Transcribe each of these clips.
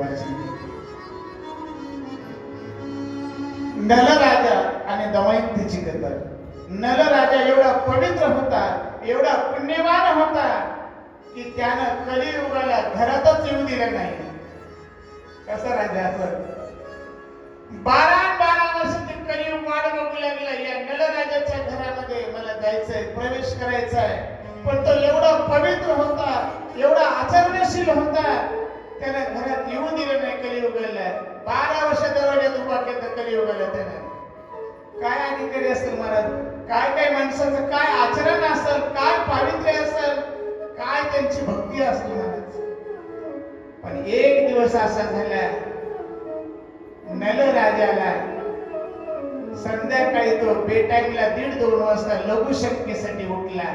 माझी. नलराजा आणि दमयंतीची कथा. नलराजा एवढा पवित्र होता, एवढा पुण्यवान होता की त्यानं कलियुगाला घरातच येऊ दिलं नाही. कसा राजा असं 12 वर्ष ते कलियुग वाट बघू लागला. या नलराजाच्या घरामध्ये मला जायचंय, प्रवेश करायचाय. पण तो एवढा पवित्र होता, एवढा आचरणशील होता, त्यानं घरात येऊ दिलं नाही कलियुगाला. 12 वर्ष दरवाज्यात उभा केला कलियुगाला त्यानं. काय अधिकारी असेल महाराज, काय काय माणसाचं काय आचरण असेल, काय पावित्र्य असेल, काय त्यांची भक्ती असेल महाराज. पण एक दिवस असा झाला, नलराजाला संध्याकाळी तो बेटाईमला 1:30-2 वाजता लघुशंकेसाठी उठला.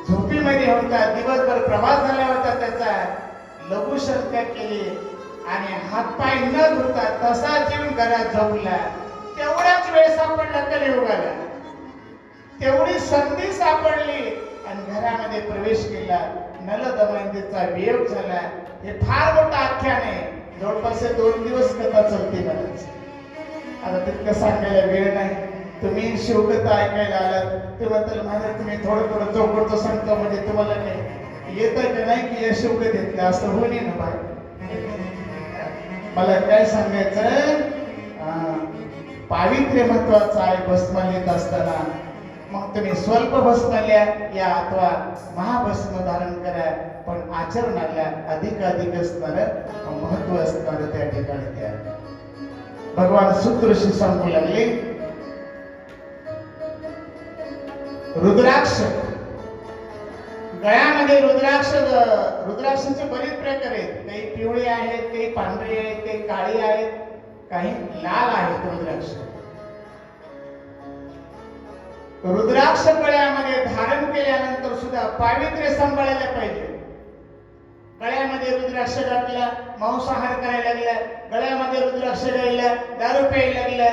झोपीमध्ये होता, दिवसभर प्रवास झाला होता त्याचा. लघुशंका केली आणि हातपाय न धुता तसा जीवन घरात झोपला. तेवढाच वेळ सापडला कलियुगाला, तेवढी संधी सापडली आणि घरामध्ये प्रवेश केला. नल दमयंतीचा वियोग झाला. हे फार मोठं आख्यान आहे. जवळपास 2 दिवस कथा चलते महाराज. आता तितकं सांगायला वेळ नाही. तुम्ही शिवकथा ऐकायला आलात, ते म्हणताल महाराज तुम्ही थोडं चौकटचं सांगता म्हणजे तुम्हाला नाही येत का नाही की या शिवकथेतलं असं होणे ना बाय. मला काय सांगायचं, पावित्र्य महत्वाचं आहे भस्मालित असताना. मग तुम्ही स्वल्प भस्माल्या या अथवा महाभस्म धारण करा, पण आचरणाला अधिक असणार महत्व असणार त्या ठिकाणी द्या. भगवान सूत्रशी सांगू लागले, रुद्राक्ष गळ्यामध्ये रुद्राक्षाचे बरेच प्रकार आहेत. काही पिवळे आहेत, काही पांढरे आहेत, काही काळी आहेत, काही लाल आहेत. रुद्राक्ष गळ्यामध्ये धारण केल्यानंतर सुद्धा पावित्र्य सांभाळायला पाहिजे. गळ्यामध्ये रुद्राक्ष घातला, मांसाहार करायला लागला, गळ्यामध्ये रुद्राक्ष घातला, दारू प्यायला लागला.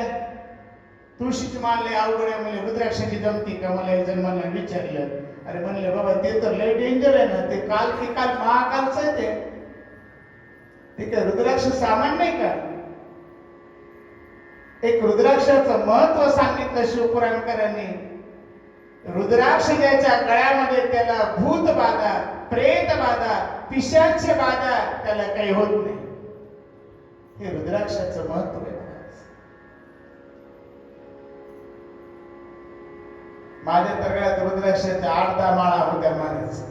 तुळशीची माळ लय अवघड आहे म्हणजे रुद्राक्षाची जमती का? मला एक जण मला विचारलं. अरे म्हणलं बाबा ते तर लय डेंजर आहे ना, ते काल महाकालचं आहे ते काय रुद्राक्ष सामान्य नाही का? एक रुद्राक्षाचं महत्व सांगितलं शिवपुराणकरांनी. रुद्राक्ष ज्याच्या गळ्यामध्ये त्याला भूत बाधा, प्रेत बाधा, पिशाच बाधा त्याला काही होत नाही. हे रुद्राक्षाचं महत्व आहे. माझ्या तगड्यात रुद्राक्षाच्या 8-10 माळा होत्या महाराज.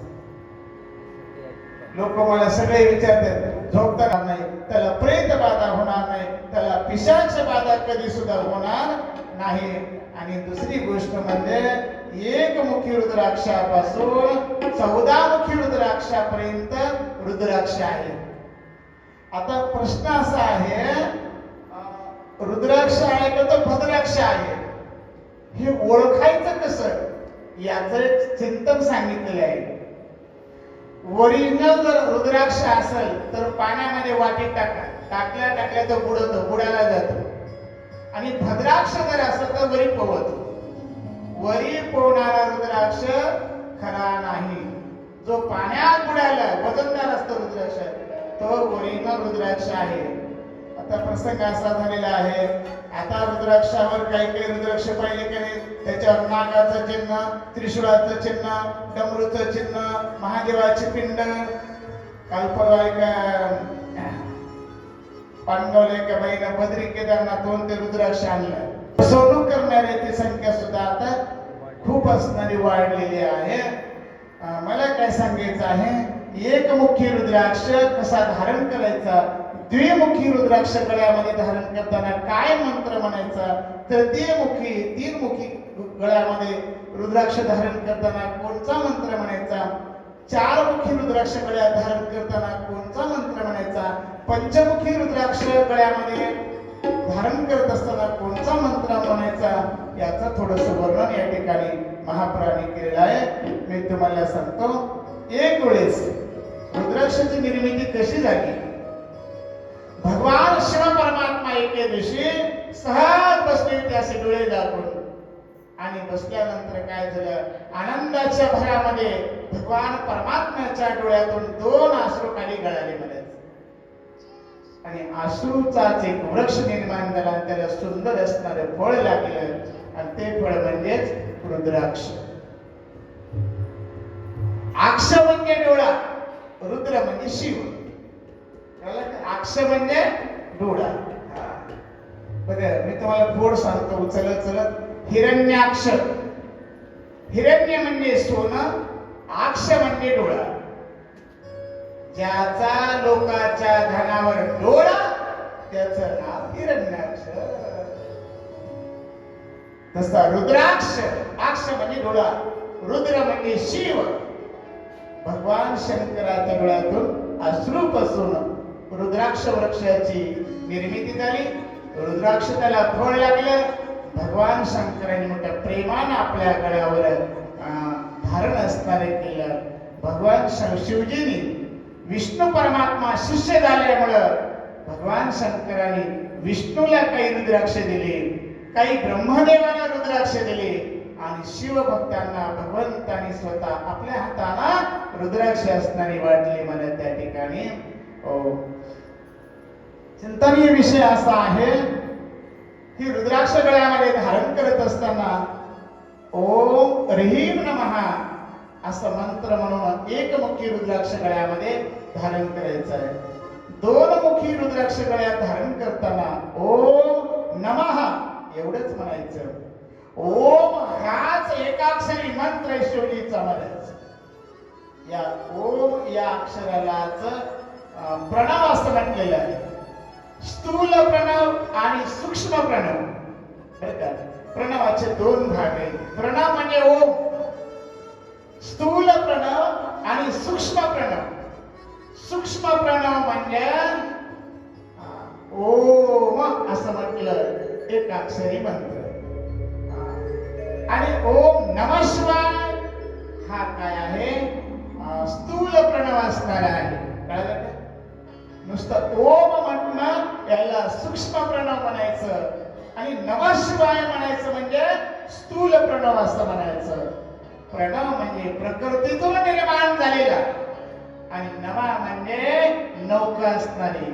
लोक मला सगळे विचारतात, झोपताना नाही, त्याला प्रेत बाधा होणार नाही, त्याला पिशाच बाधा कधी सुद्धा होणार नाही. आणि दुसरी गोष्ट म्हणजे एकमुखी रुद्राक्षापासून 14 मुखी रुद्राक्षापर्यंत रुद्राक्ष आहे. आता प्रश्न असा आहे, रुद्राक्ष आहे का तो भद्राक्ष आहे, हे ओळखायचं कसं? याचं चिंतन सांगितलेलं आहे. ओरिजिनल जर रुद्राक्ष असेल तर पाण्यामध्ये वाटी टाकल्या तो बुडाला जातो. आणि भद्राक्ष जर असेल तर वरी पोहतो. वरी पोहणारा रुद्राक्ष खरा नाही. जो पाण्यात बुडाला वजनदार असतो रुद्राक्ष, तो ओरिजिनल रुद्राक्ष आहे. आता प्रसंग असा झालेला आहे, आता रुद्राक्षावर काही रुद्राक्ष पाहिले की नाही, त्याच्यावर नागाचं चिन्ह, त्रिशूळाचं चिन्ह, डमरूचं चिन्ह, महादेवाची पिंड. काल परवा एका पांडवला एका बाईनं बद्री केदारनाथहून ते रुद्राक्ष आणलं. फसवणूक करणाऱ्याची संख्या सुद्धा आता खूप असणारी वाढलेली आहे. मला काय सांगायचं आहे, एकमुखी रुद्राक्ष कसा धारण करायचा, द्विमुखी रुद्राक्ष गळ्यामध्ये धारण करताना काय मंत्र म्हणायचा, तर तीन मुखी गळ्यामध्ये रुद्राक्ष धारण करताना कोणता मंत्र म्हणायचा, 4 मुखी रुद्राक्ष गळ्यात धारण करताना कोणता मंत्र म्हणायचा, पंचमुखी रुद्राक्ष गळ्यामध्ये धारण करत असताना कोणता मंत्र म्हणायचा, याचं थोडंसं वर्णन या ठिकाणी महापुराणी केलेलं आहे. मी तुम्हाला सांगतो, एक वेळेस रुद्राक्षाची निर्मिती कशी झाली. भगवान शिव परमात्मा एके दिवशी सहज बसले होते असे डोळे दाखवून. आणि बसल्यानंतर काय झालं, आनंदाच्या भरामध्ये भगवान परमात्म्याच्या डोळ्यातून 2 अश्रू खाली गळाले. मला आणि अश्रूचाच एक वृक्ष निर्माण झाला आणि त्याला सुंदर असणारं फळ लागलं आणि ते फळ म्हणजेच रुद्राक्ष. अक्ष म्हणजे डोळा, रुद्र म्हणजे शिव. अक्ष म्हणजे डोळा. बघा मी तुम्हाला फोड सांगतो चलत चलत. हिरण्याक्ष, हिरण्य म्हणजे सोनं, अक्ष म्हणजे डोळा. ज्याचा लोकाच्या धनावर डोळा त्याचं नाव हिरण्याक्ष. तसा रुद्राक्ष, अक्ष म्हणजे डोळा, रुद्र म्हणजे शिव. भगवान शंकराच्या डोळ्यातून अश्रूपासून रुद्राक्ष वृक्षाची निर्मिती झाली. रुद्राक्ष त्याला फळ लागलं. भगवान शंकरांनी मोठ्या प्रेमानं आपल्या गळ्यावर धारण असणारे केलं. भगवान शिवजींनी विष्णू परमात्मा शिष्य झाल्यामुळं भगवान शंकरांनी विष्णूला काही रुद्राक्ष दिले, काही ब्रह्मदेवाला रुद्राक्ष दिले आणि शिवभक्तांना भगवंतांनी स्वतः आपल्या हाताला रुद्राक्ष असणारी वाटली. मला त्या ठिकाणी चिंतनीय विषय असा आहे की रुद्राक्ष गळ्यामध्ये धारण करत असताना ओम ह्रीं नमः असं मंत्र म्हणून एकमुखी रुद्राक्ष गळ्यामध्ये धारण करायचं आहे. दोनमुखी रुद्राक्ष गळ्यात धारण करताना ओम नमः एवढंच म्हणायचं. ओम हाच एकाक्षरी मंत्र शिवजीचा म्हणायचा. या ओम या अक्षरालाच प्रणव असं म्हटलेलं आहे. स्थूल प्रणव आणि सूक्ष्म प्रणव. बरं का, प्रणवाचे दोन भाग आहेत. प्रणव म्हणजे ओम, स्थूल प्रणव आणि सूक्ष्म प्रणव. सूक्ष्म प्रणव म्हणजे ओम असं म्हटलं एक अक्षरी मंत्र. आणि ओम नमः शिवाय हा काय आहे, स्थूल प्रणव असणारा आहे. कळलं का? नुसतं ओम म्हटलं याला सूक्ष्म प्रणव म्हणायचं आणि नमः शिवाय म्हणायचं म्हणजे स्थूल प्रणव असं म्हणायचं. प्रणव म्हणजे प्रकृतीतून निर्माण झालेला आणि नवा म्हणजे नौका असणारी,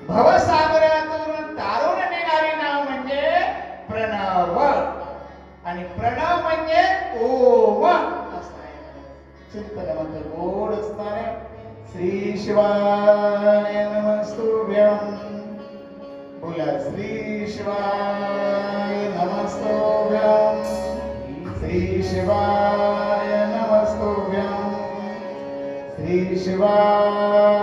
भवसागरातून तारून नेणारे नाव म्हणजे प्रणव. आणि प्रणव म्हणजे ओम असं आहे. चिंतनामध्ये गोड असणारे श्री शिवाय नमस्तुभ्यं. बोला श्री शिवाय नमस्तुभ्यं. श्री शिवाय नमस्तुभ्यं. श्री शिवाय